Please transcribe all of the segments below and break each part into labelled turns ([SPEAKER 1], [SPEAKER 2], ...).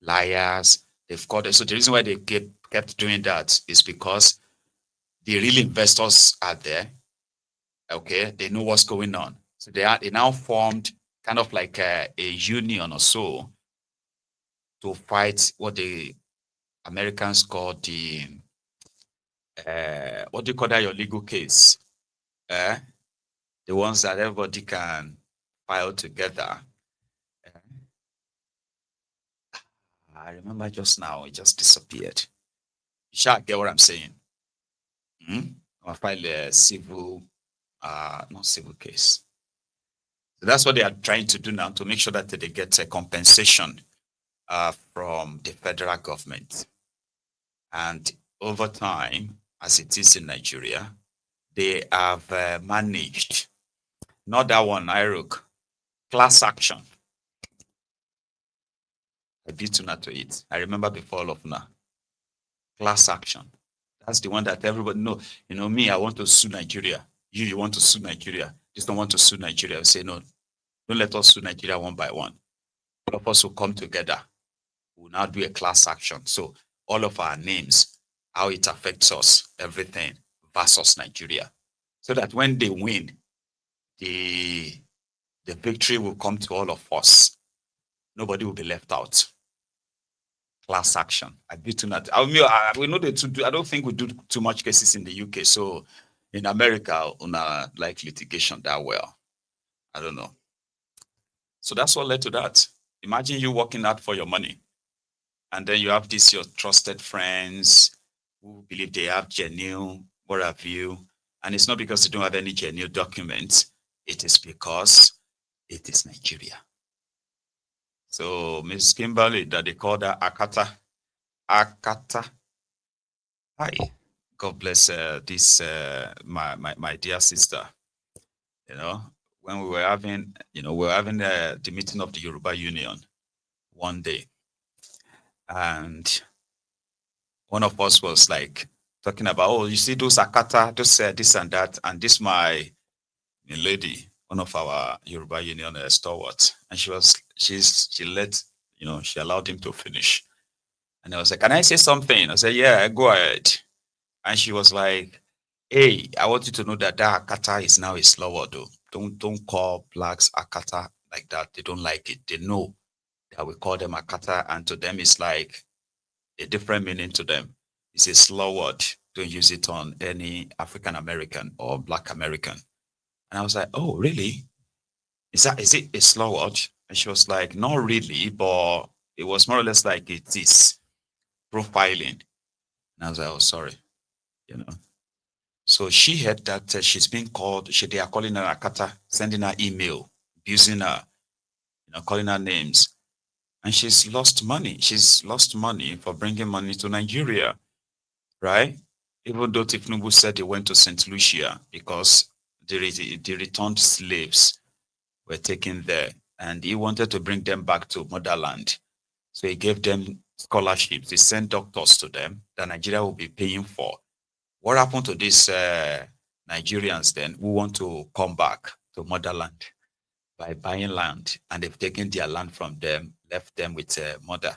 [SPEAKER 1] liars. They've called it. So the reason why they kept doing that is because the real investors are there. Okay, they know what's going on. So they now formed kind of like a union or so to fight what the Americans call the what do you call that, your legal case? Uh, the ones that everybody can file together. Uh, I remember just now, it just disappeared. You shall get what I'm saying. Hmm? I'll file a civil, not civil case. So that's what they are trying to do now to make sure that they get a compensation from the federal government. And over time, as it is in Nigeria, they have managed, not that one, IROC, class action. I beat Tuna to it. I remember before all of now. Class action. That's the one that everybody know. You know, me, I want to sue Nigeria. You want to sue Nigeria. Just don't want to sue Nigeria. I say, no, don't let us sue Nigeria one by one. All of us will come together. We'll now do a class action. So all of our names, how it affects us, everything versus Nigeria. So that when they win, the victory will come to all of us. Nobody will be left out. Class action. I beat that. We know they do. I don't think we do too much cases in the UK. So in America, on like litigation that well. I don't know. So that's what led to that. Imagine you working out for your money, and then you have these your trusted friends who believe they have genuine, what have you, and it's not because they don't have any genuine documents. It is because it is Nigeria. So Miss Kimberly, that they call that Akata. Akata. Hi. God bless this my dear sister. You know, when we were having, the meeting of the Yoruba Union one day, and one of us was like talking about, oh, you see those Akata, those this and that, and this my lady, one of our Yoruba Union stalwarts, and she let she allowed him to finish, and I was like, can I say something? I said, yeah, go ahead. And she was like, hey, I want you to know that Akata is now a slur word though. Don't call blacks Akata like that. They don't like it. They know that we call them Akata, and to them it's like a different meaning to them. It's a slur word. Don't use it on any African American or Black American. And I was like, oh, really? Is it a slur word? And she was like, not really, but it was more or less like it is profiling. And I was like, oh, sorry, you know. So she heard that she's been called, they are calling her Akata, sending her email, abusing her, calling her names. And she's lost money. She's lost money for bringing money to Nigeria, right? Even though Tifnubu said he went to St. Lucia because the returned slaves were taken there and he wanted to bring them back to motherland. So he gave them scholarships. He sent doctors to them that Nigeria will be paying for. What happened to these Nigerians then who want to come back to motherland by buying land, and they've taken their land from them, left them with a mother?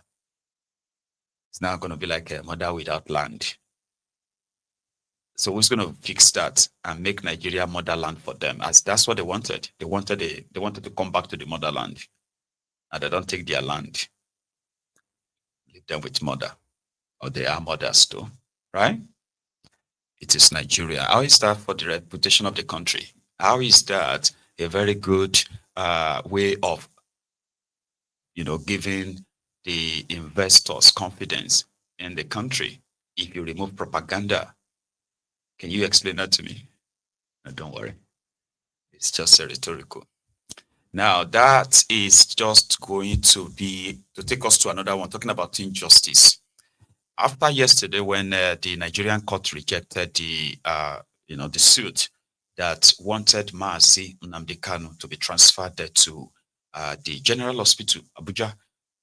[SPEAKER 1] It's now going to be like a mother without land. So who's going to fix that and make Nigeria motherland for them? As that's what they wanted. They wanted to come back to the motherland, and they don't take their land, leave them with mother, or they are mothers too, right? It is Nigeria. How is that for the reputation of the country? How is that a very good way of, giving the investors confidence in the country if you remove propaganda? Can you explain that to me? No, don't worry. It's just a rhetorical. Now, that is just going to take us to another one, talking about injustice. After yesterday, when the Nigerian court rejected the suit that wanted Mazi Nnamdi Kanu to be transferred to the General Hospital, Abuja,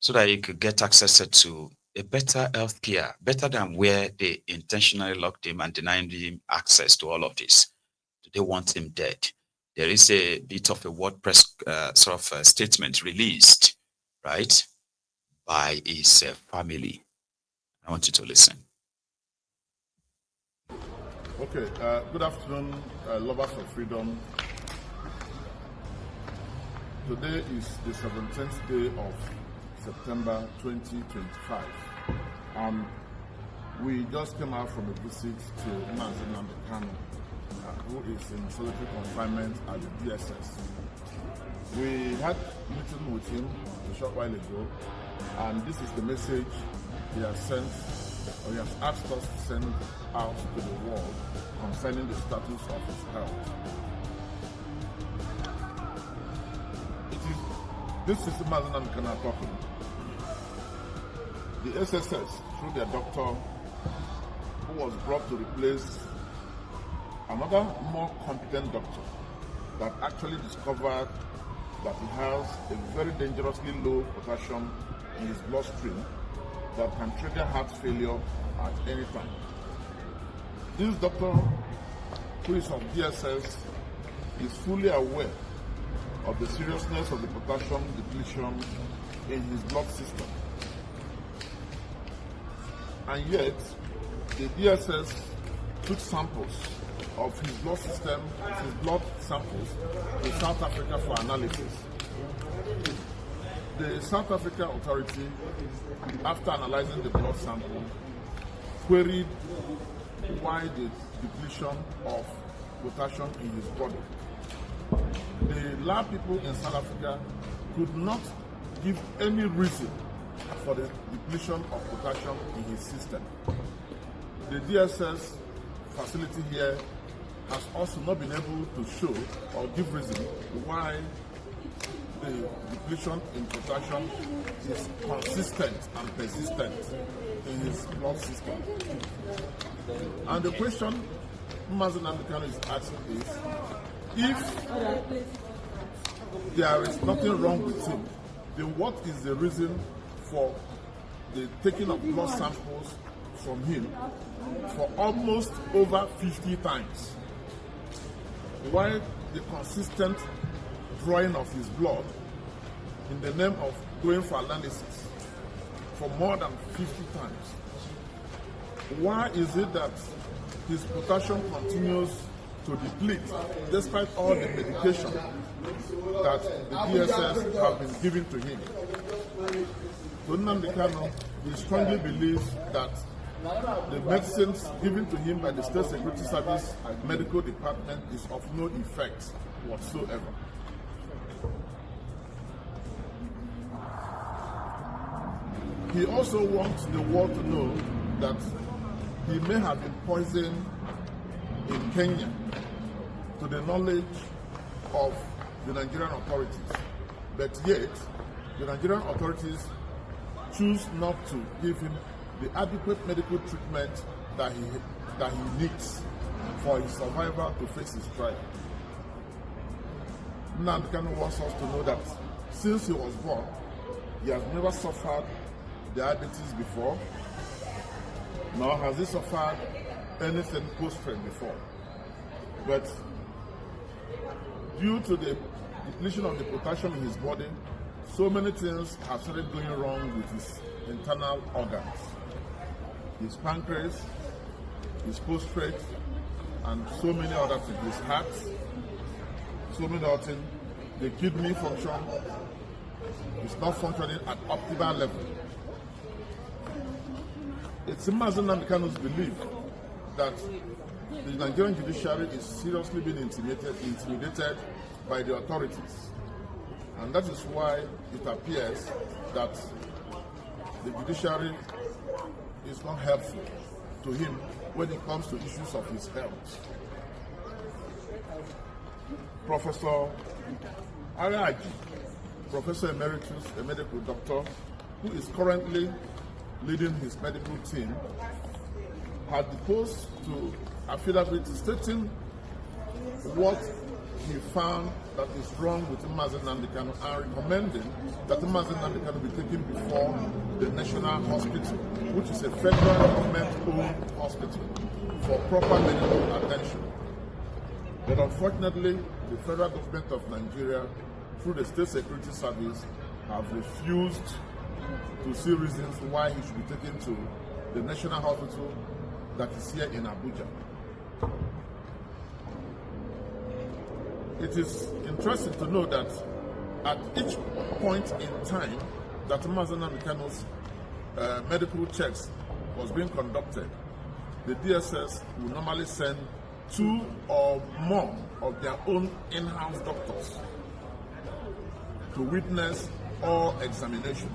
[SPEAKER 1] so that he could get access to a better health care, better than where they intentionally locked him and denied him access to all of this. They want him dead. There is a bit of a WordPress sort of statement released, right? by his family. I want you to listen.
[SPEAKER 2] Okay, good afternoon, lovers of freedom. Today is the 17th day of September 2025. We just came out from a visit to Nnamdi Kanu, who is in solitary confinement at the DSS. We had a meeting with him a short while ago, and this is the message he has sent, or he has asked us to send out to the world concerning the status of his health. This is Mazi talking. The SSS, through their doctor, who was brought to replace another more competent doctor that actually discovered that he has a very dangerously low potassium in his bloodstream that can trigger heart failure at any time. This doctor, who is of DSS, is fully aware of the seriousness of the potassium depletion in his blood system. And yet, the DSS took samples of his blood system, his blood samples, to South Africa for analysis. The South Africa authority, after analyzing the blood sample, queried why the depletion of potassium in his body. The lab people in South Africa could not give any reason for the depletion of potassium in his system. The DSS facility here has also not been able to show or give reason why the depletion in potassium is consistent and persistent in his blood system. And the question Mazi is asking is, if there is nothing wrong with him, then what is the reason for the taking of blood samples from him for almost over 50 times? Why the consistent drawing of his blood in the name of going for analysis for more than 50 times? Why is it that his potassium continues to deplete despite all the medication that the DSS have been giving to him? So Nnamdi Kanu, he strongly believes that the medicines given to him by the State Security Service medical department is of no effect whatsoever. He also wants the world to know that he may have been poisoned in Kenya to the knowledge of the Nigerian authorities, but yet the Nigerian authorities choose not to give him the adequate medical treatment that he needs for his survival to face his trial. Nnamdi Kanu wants us to know that since he was born, he has never suffered diabetes before, nor has he suffered anything post-trem before. But due to the depletion of the potassium in his body, so many things have started going wrong with his internal organs. His pancreas, his prostate, and so many other things. His heart, so many other things. The kidney function is not functioning at optimal level. It's Mazi Nnamdi belief that the Nigerian judiciary is seriously being intimidated by the authorities. And that is why it appears that the judiciary is not helpful to him when it comes to issues of his health. Professor Araji, Professor Emeritus, a medical doctor, who is currently leading his medical team, had deposed to affidavit stating what he found that is wrong with Mazi Nnamdi Kanu and recommending that Mazi Nnamdi Kanu be taken before the National Hospital, which is a federal government-owned hospital, for proper medical attention. But unfortunately, the federal government of Nigeria, through the State Security Service, have refused to see reasons why he should be taken to the National Hospital that is here in Abuja. It is interesting to know that at each point in time that Mazi Nnamdi Kanu's medical checks was being conducted, the DSS will normally send 2 or more of their own in-house doctors to witness all examination.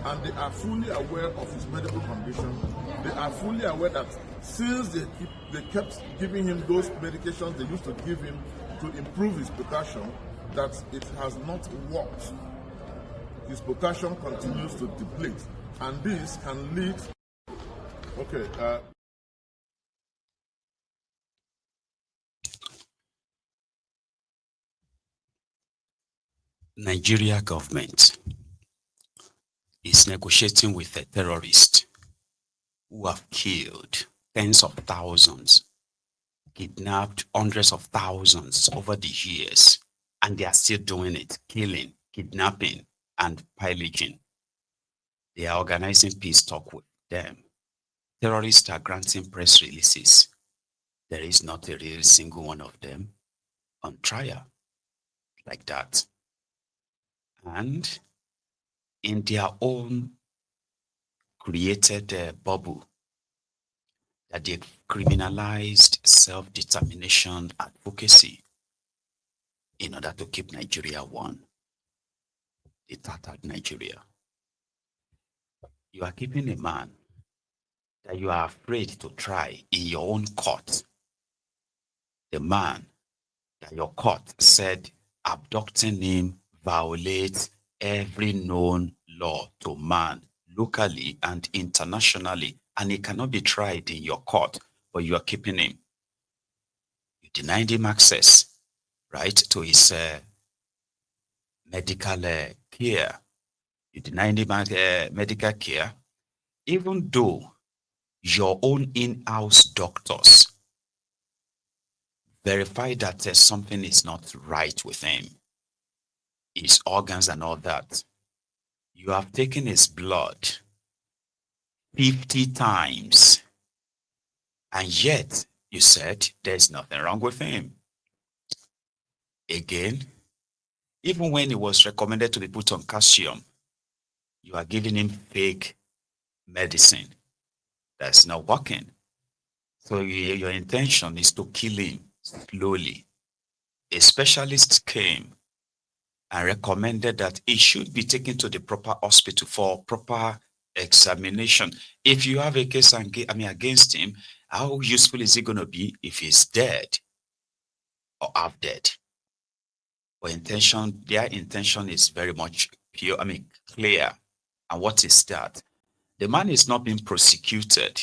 [SPEAKER 2] And they are fully aware of his medical condition. They are fully aware that since they kept giving him those medications they used to give him to improve his potassium, that it has not worked. His potassium continues to deplete, and this can lead. Okay.
[SPEAKER 1] Nigeria government is negotiating with a terrorist who have killed tens of thousands, kidnapped hundreds of thousands over the years, and they are still doing it, killing, kidnapping, and pillaging. They are organizing peace talk with them. Terrorists are granting press releases. There is not a real single one of them on trial like that. And in their own created bubble, that they criminalized self-determination advocacy in order to keep Nigeria one. They tattered Nigeria. You are keeping a man that you are afraid to try in your own court. The man that your court said abducting him violates every known law to man, locally and internationally, and he cannot be tried in your court, but you are keeping him. You denied him access, right, to his medical care. You denied him medical care, even though your own in-house doctors verify that something is not right with him, his organs and all that. You have taken his blood 50 times, and yet you said there's nothing wrong with him. Again, even when he was recommended to be put on calcium, you are giving him fake medicine that's not working. So your intention is to kill him slowly. A specialist came and recommended that he should be taken to the proper hospital for proper examination. If you have a case against him, how useful is it going to be if he's dead or half dead? But their intention is very much pure, clear. And what is that? The man is not being prosecuted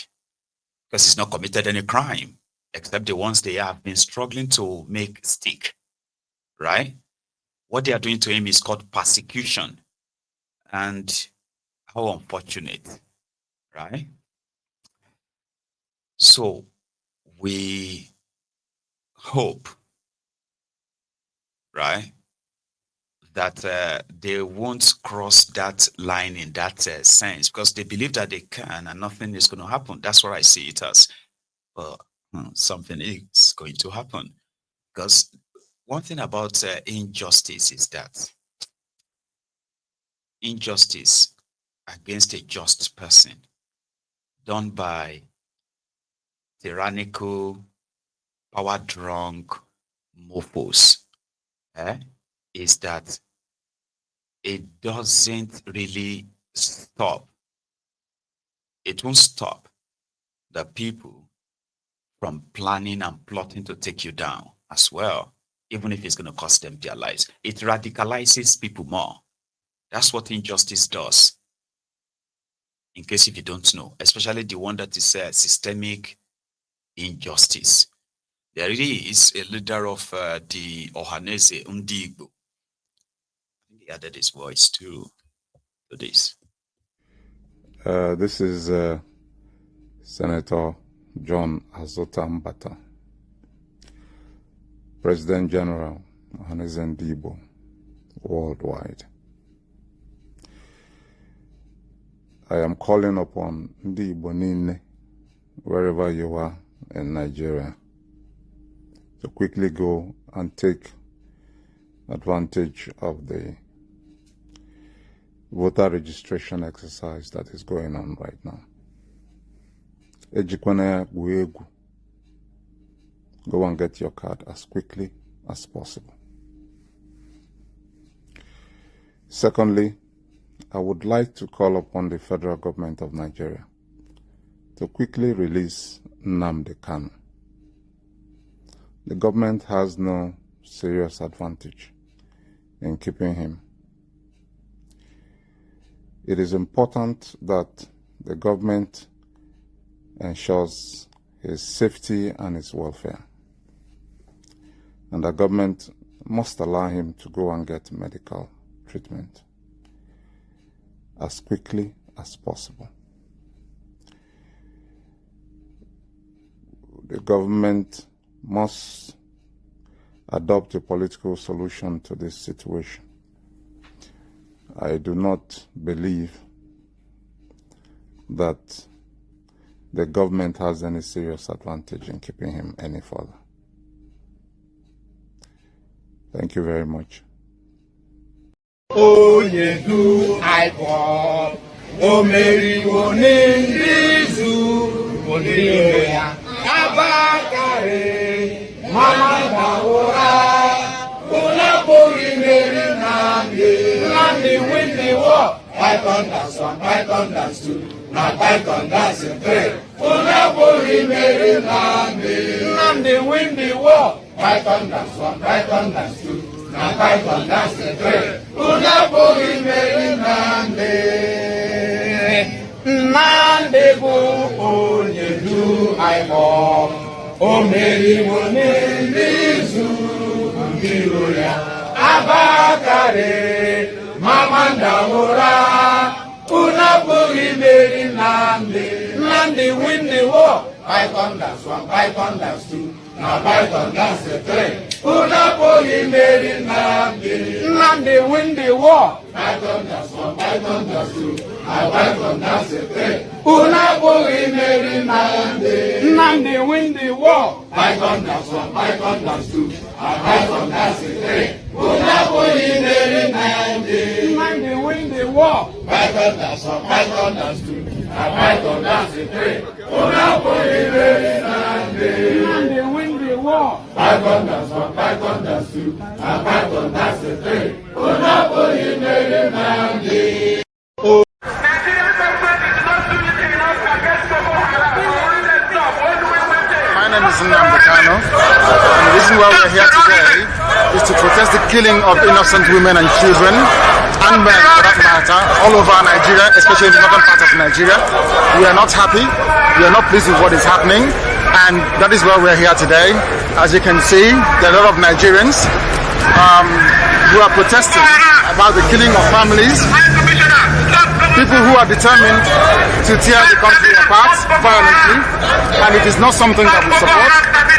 [SPEAKER 1] because he's not committed any crime, except the ones they have been struggling to make stick, right? What they are doing to him is called persecution. And how unfortunate, right? So we hope, right, that they won't cross that line in that sense, because they believe that they can and nothing is going to happen. That's what I see it as. But something is going to happen. Because one thing about injustice is that injustice against a just person done by tyrannical, power-drunk mofos is that it doesn't really stop. It won't stop the people from planning and plotting to take you down as well, even if it's going to cost them their lives. It radicalizes people more. That's what injustice does. In case if you don't know, especially the one that is systemic injustice. There is a leader of the Ohanese, Nnamdi. I think he added his voice to this.
[SPEAKER 3] This is Senator John Azota Mbata, President General, Ohanese Ndigbo, worldwide. I am calling upon Ndi Igbo niile, wherever you are in Nigeria, to quickly go and take advantage of the voter registration exercise that is going on right now. Ejikwana Guegu. Go and get your card as quickly as possible. Secondly, I would like to call upon the federal government of Nigeria to quickly release Nnamdi Kanu. The government has no serious advantage in keeping him. It is important that the government ensures his safety and his welfare, and the government must allow him to go and get medical treatment as quickly as possible. The government must adopt a political solution to this situation. I do not believe that the government has any serious advantage in keeping him any further. Thank you very much.
[SPEAKER 4] Onyedu iPod, Omeri Onendizu, Oniriya, Abakare, Mama Daora, Unapori Meri Nnamdi win the war. Python that's one, Python that's two, now Python that's a three. Unapori Meri Nnamdi win the war. Python that's one, Python that's two. Now Python that's the three. Unapori Meri Nnamdi bu Onyedu iPod, Omeri Onendizu, Oniriya, Abakare, Mama Daora, Unapori Meri Nnamdi win the war. Python that's one, Python that's two. Now Python that's the three. Unapori Meri Nnamdi win the war. Python that's one, Python that's two. Now Python that's the three. Unapori Meri Nnamdi win the war. Python that's one, Python that's two. Now Python that's the three. Unapori Meri Nnamdi win the war. Python that's one, Python that's two. Now Python that's the three. Unapori Meri Nnamdi win the war. Python that's one, Python that's two. Now Python that's the three. Unapori Meri Nnamdi.
[SPEAKER 5] My name is Nnamdi Kanu, and the reason why we are here today is to protest the killing of innocent women and children, and men for that matter, all over Nigeria, especially in the northern part of Nigeria. We are not happy, we are not pleased with what is happening, and that is why we are here today. As you can see, there are a lot of Nigerians who are protesting about the killing of families, people who are determined to tear the country apart violently, and it is not something that we support.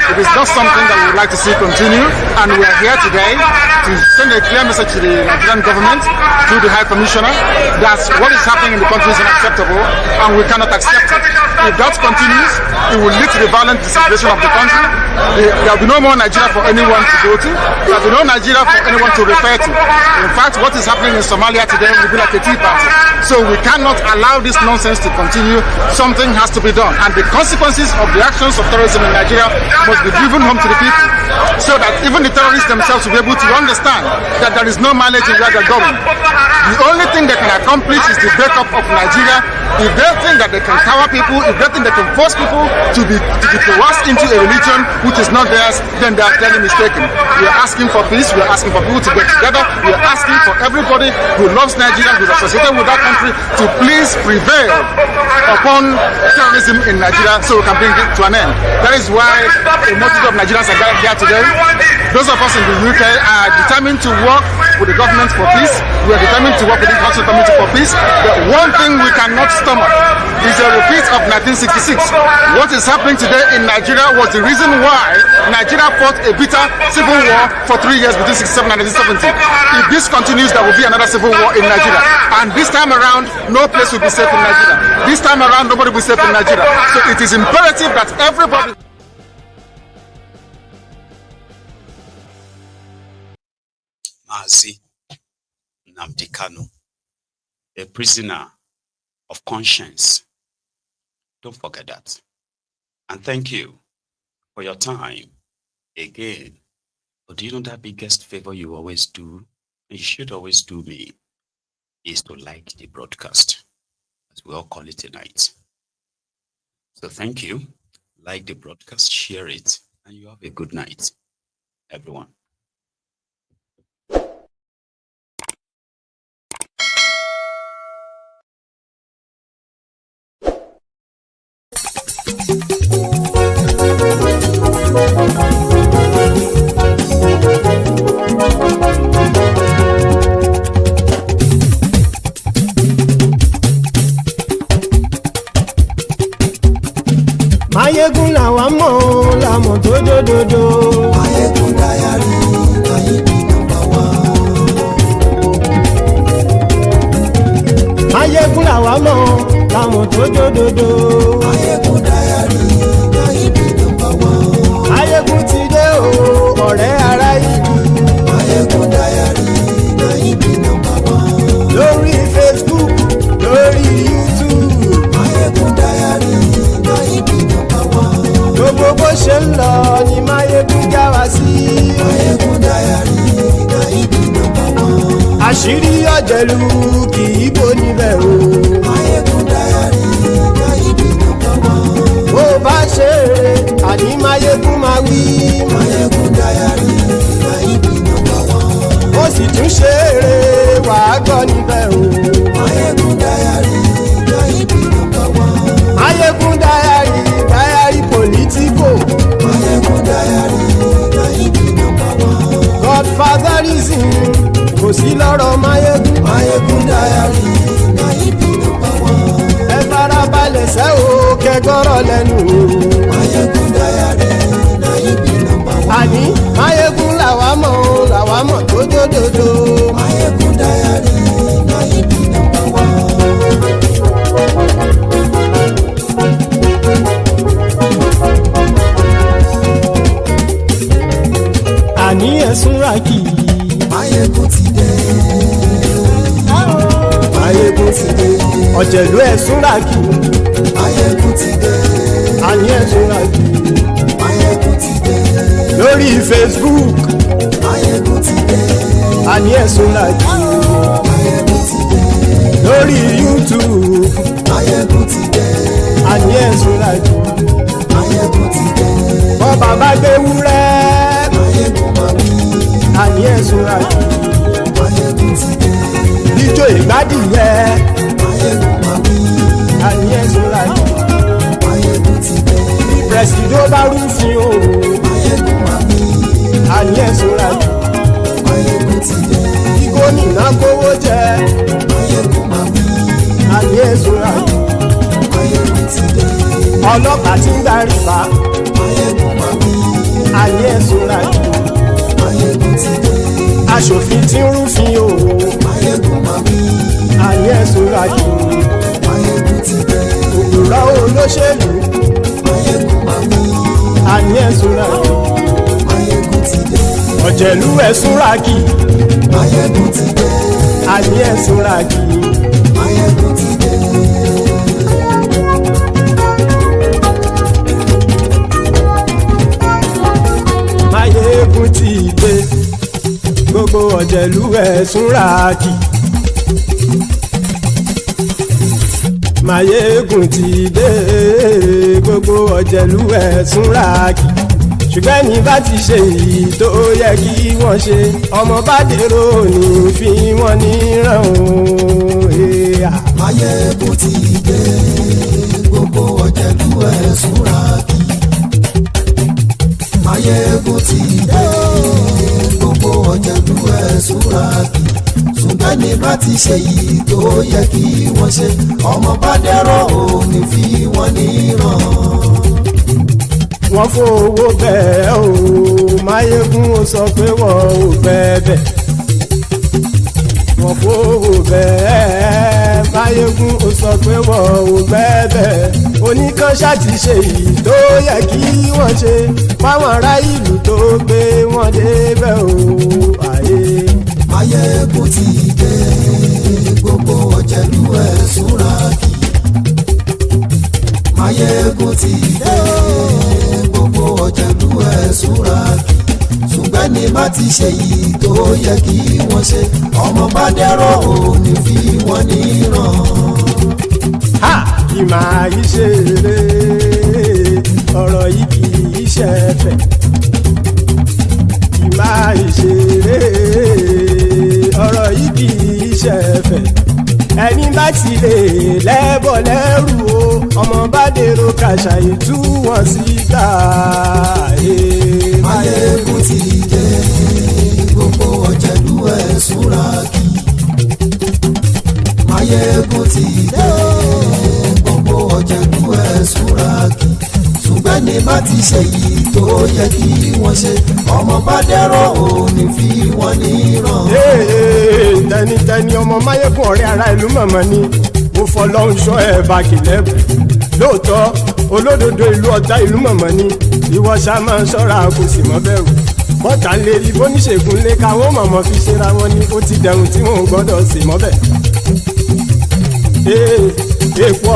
[SPEAKER 5] It is not something that we would like to see continue, and we are here today to send a clear message to the Nigerian government, to the High Commissioner, that what is happening in the country is unacceptable, and we cannot accept it. If that continues, it will lead to the violent disintegration of the country. There will be no more Nigeria for anyone to go to. There will be no Nigeria for anyone to refer to. In fact, what is happening in Somalia today will be like a tea party. So we cannot allow this nonsense to continue. Something has to be done, and the consequences of the actions of terrorism in Nigeria must be driven home to the people, so that even the terrorists themselves will be able to understand that there is no mileage in where they're going. The only thing they can accomplish is the breakup of Nigeria. If they think that they can cower people, if they think they can force people to be coerced into a religion which is not theirs, then they are clearly mistaken. We are asking for peace, we are asking for people to get together, we are asking for everybody who loves Nigeria, who is associated with that country, to please prevail upon terrorism in Nigeria so we can bring it to an end. That is why a multitude of Nigerians are gathered here today. Those of us in the UK are determined to work with the government for peace. We are determined to work with the international community for peace. But one thing we cannot stomach is a repeat of 1966. What is happening today in Nigeria was the reason why Nigeria fought a bitter civil war for 3 years between 1967 and 1970. If this continues, there will be another civil war in Nigeria. And this time around, no place will be safe in Nigeria. This time around, nobody will be safe in Nigeria. So it is imperative that everybody...
[SPEAKER 1] Mazi, Nnamdi Kanu, a prisoner of conscience. Don't forget that. And thank you for your time again. But do you know that biggest favor you always do, and you should always do me, is to like the broadcast, as we all call it tonight. So thank you. Like the broadcast, share it, and you have a good night, everyone.
[SPEAKER 6] Maiyegun làwa mọ̀ làmọ̀ tó dòdòdò.
[SPEAKER 7] Maiyegun Diary, Maiyegun #1.
[SPEAKER 6] Maiyegun làwa mọ̀ làmọ̀ tó dòdòdò.
[SPEAKER 7] Maiyegun Diary, Maiyegun #1.
[SPEAKER 6] Maiyegun ti dé o ọ̀rẹ́ ará ìlú.
[SPEAKER 7] Maiyegun Diary, Maiyegun #1.
[SPEAKER 6] Lórí Facebook, lórí YouTube.
[SPEAKER 7] Maiyegun Diary, Maiyegun #1.
[SPEAKER 6] Gbogbo bó ṣe ń lọ ni Maiyegun já wa sí.
[SPEAKER 7] Maiyegun Diary, Maiyegun #1.
[SPEAKER 6] Àṣírí ọ̀jẹ̀lú kì í bò níbẹ̀ o.
[SPEAKER 7] Maiyegun Diary, Maiyegun #1.
[SPEAKER 6] Bó bá ṣe eré àní Maiyegun máa wí.
[SPEAKER 7] Maiyegun Diary, Maiyegun #1.
[SPEAKER 6] Ó sì tún ṣe eré wàá gbọ́ níbẹ̀ o.
[SPEAKER 7] Maiyegun Diary, Maiyegun #1.
[SPEAKER 6] Maiyegun Diary, Diary Politico.
[SPEAKER 7] Maiyegun Diary, Maiyegun #1.
[SPEAKER 6] Godfatherism kò sí lọ́rọ̀ Maiyegun.
[SPEAKER 7] Maiyegun Diary, Maiyegun #1.
[SPEAKER 6] Ẹ farabalẹ̀ sẹ́ o kẹgọ́rọ̀ lẹ́nu o.
[SPEAKER 7] Maiyegun Diary, Maiyegun #1.
[SPEAKER 6] Àní Maiyegun làwa mọ̀ tó dòdòdò.
[SPEAKER 7] Maiyegun Diary, Maiyegun #1.
[SPEAKER 6] Àní ẹ̀sùn ràkì.
[SPEAKER 7] Maiyegun ti dé. Maiyegun ti dé.
[SPEAKER 6] Ọ̀jẹ̀lú ẹ̀sùn ràkì.
[SPEAKER 7] Maiyegun ti dé.
[SPEAKER 6] Àní ẹ̀sùn ràkì.
[SPEAKER 7] Maiyegun ti dé.
[SPEAKER 6] Lórí Facebook.
[SPEAKER 7] Maiyegun ti dé.
[SPEAKER 6] Àní ẹ̀sùn ràkì.
[SPEAKER 7] Maiyegun ti dé.
[SPEAKER 6] Lórí YouTube.
[SPEAKER 7] Maiyegun ti dé.
[SPEAKER 6] Àní ẹ̀sùn ràkì.
[SPEAKER 7] Maiyegun ti dé.
[SPEAKER 6] Bọ́ba bá gbé wúrẹ́.
[SPEAKER 7] Maiyegun máa wí.
[SPEAKER 6] Àní ẹ̀sùn ràkì.
[SPEAKER 7] Maiyegun ti dé.
[SPEAKER 6] Ijó ìgbádìyẹ.
[SPEAKER 7] Maiyegun máa wí.
[SPEAKER 6] Àní ẹ̀sùn ràkì.
[SPEAKER 7] Maiyegun ti dé.
[SPEAKER 6] Presido bá rúfin o.
[SPEAKER 7] Maiyegun máa wí.
[SPEAKER 6] Àní ẹ̀sùn ràkì.
[SPEAKER 7] Maiyegun ti dé.
[SPEAKER 6] Kí gómìnà kówó jẹ.
[SPEAKER 7] Maiyegun máa wí.
[SPEAKER 6] Àní ẹ̀sùn ràkì.
[SPEAKER 7] Maiyegun ti dé.
[SPEAKER 6] Ọlọ́pàá tí ń gba rìbá.
[SPEAKER 7] Maiyegun máa wí.
[SPEAKER 6] Àní ẹ̀sùn ràkì.
[SPEAKER 7] Maiyegun ti dé.
[SPEAKER 6] Aṣòfin tí ń rúfin o.
[SPEAKER 7] Maiyegun máa wí.
[SPEAKER 6] Àní ẹ̀sùn ràkì.
[SPEAKER 7] Maiyegun ti dé.
[SPEAKER 6] Òpùrọ́ olóṣèlú.
[SPEAKER 7] Maiyegun máa wí.
[SPEAKER 6] Àní ẹ̀sùn ràkì.
[SPEAKER 7] Maiyegun ti dé.
[SPEAKER 6] Ọ̀jẹ̀lú ẹ̀sùn ràkì.
[SPEAKER 7] Maiyegun ti dé.
[SPEAKER 6] Àní ẹ̀sùn ràkì.
[SPEAKER 7] Maiyegun ti dé.
[SPEAKER 6] Maiyegun ti dé. Gbogbo ọ̀jẹ̀lú ẹ̀sùn ràkì. Maiyegun ti dé. Gbogbo ọ̀jẹ̀lú ẹ̀sùn ràkì. Ṣùgbọ́n ní bá ti ṣe èyí tó yẹ kí wọ́n ṣe, ọmọ bá dèrò ní fi wọ́n níran o.
[SPEAKER 7] Maiyegun ti dé. Gbogbo ọ̀jẹ̀lú ẹ̀sùn ràkì. Maiyegun ti dé. ti ṣe yìí tó yẹ kí wọ́n ṣe ọmọ bá dẹ́rọ̀ ò ní fi wọ́n níran.
[SPEAKER 6] wọ́n fowó bẹ́ẹ̀ o Maiyegun ó sọ pé wọ́n ò bẹ́ẹ̀ wọ́n fowó bẹ́ẹ̀ Maiyegun ó sọ pé wọ́n ò bẹ́ẹ̀ oníkanṣá ti ṣe yìí tó yẹ kí wọ́n ṣe fáwọn ará ìlú tó gbé wọn débẹ̀ o àyè.
[SPEAKER 7] Maiyegun ti dé gbogbo ọ̀jẹ̀lú ẹ̀ súnra kì. Maiyegun ti dé gbogbo ọ̀jẹ̀lú ẹ̀ súnra kì. ṣùgbọ́n ní bá ti ṣe yìí tó yẹ kí wọ́n ṣe ọmọ bá dẹ́rọ̀ ò ní fi wọ́n níran.
[SPEAKER 6] kì máa yí ṣe eré ọ̀rọ̀ yìí kì í ṣe ẹ̀fẹ̀ kì máa yí ṣe eré ọ̀rọ̀ yìí kì í ṣe ẹ̀fẹ̀ ẹni bá ti lè lẹ́bọ̀ lẹ́rù o ọmọ bá dèrò kàṣà ìtú wọn síta.
[SPEAKER 7] Maiyegun ti dé gbogbo ọ̀jẹ̀lú ẹ̀ súnra kì. Maiyegun ti dé gbogbo ọ̀jẹ̀lú ẹ̀ súnra kì. ṣùgbọ́n ní bá ti ṣe yìí tó yẹ kí wọ́n ṣe ọmọ bá dẹ́rọ̀ ò ní fi wọ́n níran.
[SPEAKER 6] tẹnitẹni ọmọ Maiyegun ọ̀rẹ́ ara ìlú mọ̀mọ́ ni mo fọlọ́run ṣọ́ ẹ̀ bá kìlẹ́bù lóòótọ́ olódodo ìlú ọ̀tá ìlú mọ̀mọ́ ni ìwọ ṣá máa ń ṣọ́ra kò sì mọ́ bẹ̀rù bọ́tà ń lè rí bóníṣègùn lé káwọn mọ̀mọ́ fi ṣera wọn ni ó ti dẹrùn tí wọn ò gbọ́dọ̀ sì mọ́ bẹ̀.